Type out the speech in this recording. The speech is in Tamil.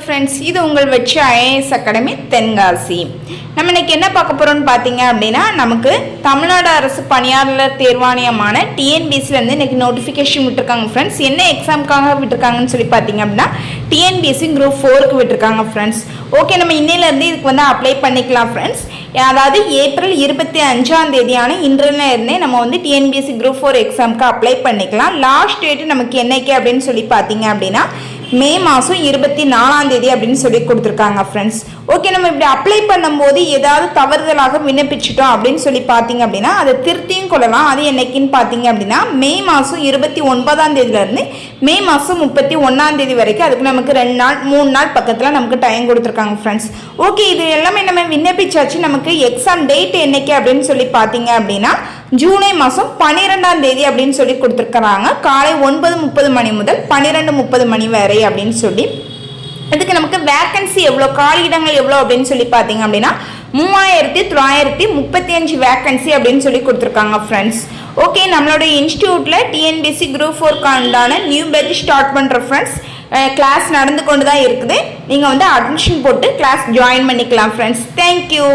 ஃப்ரெண்ட்ஸ், இது உங்கள் வெற்றி ஐஏஎஸ் அகாடமி தென்காசி. நம்ம இன்னைக்கு என்ன பார்க்க போகிறோம்னு பார்த்தீங்க அப்படின்னா, நமக்கு தமிழ்நாடு அரசு பணியாளர் தேர்வாணையமான டிஎன்பிஎஸ்சிலேருந்து இன்னைக்கு நோட்டிஃபிகேஷன் விட்டுருக்காங்க ஃப்ரெண்ட்ஸ். என்ன எக்ஸாமுக்காக விட்டுருக்காங்கன்னு சொல்லி பார்த்தீங்க அப்படின்னா, டிஎன்பிஎஸ்சி குரூப் 4க்கு விட்டுருக்காங்க ஃப்ரெண்ட்ஸ். ஓகே, நம்ம இன்னையிலேருந்து இதுக்கு வந்து அப்ளை பண்ணிக்கலாம் ஃப்ரெண்ட்ஸ். அதாவது ஏப்ரல் 25 இன்றையில இருந்தே நம்ம வந்து டிஎன்பிஎஸ்சி குரூப் 4 எக்ஸாமுக்கு அப்ளை பண்ணிக்கலாம். லாஸ்ட் டேட்டு நமக்கு என்னைக்கு அப்படின்னு சொல்லி பார்த்தீங்க அப்படின்னா மே மாதம் 24 அப்படின்னு சொல்லி கொடுத்துருக்காங்க ஃப்ரெண்ட்ஸ். ஓகே, நம்ம இப்படி அப்ளை பண்ணும்போது ஏதாவது தவறுதலாக விண்ணப்பிச்சிட்டோம் அப்படின்னு சொல்லி பார்த்தீங்க அப்படின்னா அதை திருத்தியும் கொள்ளலாம். அது என்னைக்குன்னு பார்த்தீங்க அப்படின்னா மே மாதம் 29 மே மாதம் 31 வரைக்கும். அதுக்கு நமக்கு 2 நாள் 3 நாள் பக்கத்தில் நமக்கு டைம் கொடுத்துருக்காங்க ஃப்ரெண்ட்ஸ். ஓகே, இது எல்லாமே நம்ம விண்ணப்பிச்சாச்சு. நமக்கு எக்ஸாம் டேட் என்னைக்கு அப்படின்னு சொல்லி பார்த்தீங்க அப்படின்னா ஜூலை மாதம் 12 அப்படின்னு சொல்லி கொடுத்துருக்குறாங்க. காலை 9:30 மணி முதல் 12:30 மணி வரை அப்படின்னு சொல்லி. இதுக்கு நமக்கு வேக்கன்சி எவ்வளோ, காலியிடங்கள் எவ்வளோ அப்படின்னு சொல்லி பார்த்தீங்க அப்படின்னா 3935 வேக்கன்சி அப்படின்னு சொல்லி கொடுத்துருக்காங்க ஃப்ரெண்ட்ஸ். ஓகே, நம்மளோட இன்ஸ்டியூட்டில் TNPSC group 4 new batch start பண்ணுற ஃப்ரெண்ட்ஸ். கிளாஸ் நடந்து கொண்டு தான் இருக்குது. நீங்கள் வந்து அட்மிஷன் போட்டு கிளாஸ் ஜாயின் பண்ணிக்கலாம் ஃப்ரெண்ட்ஸ். தேங்க்யூ.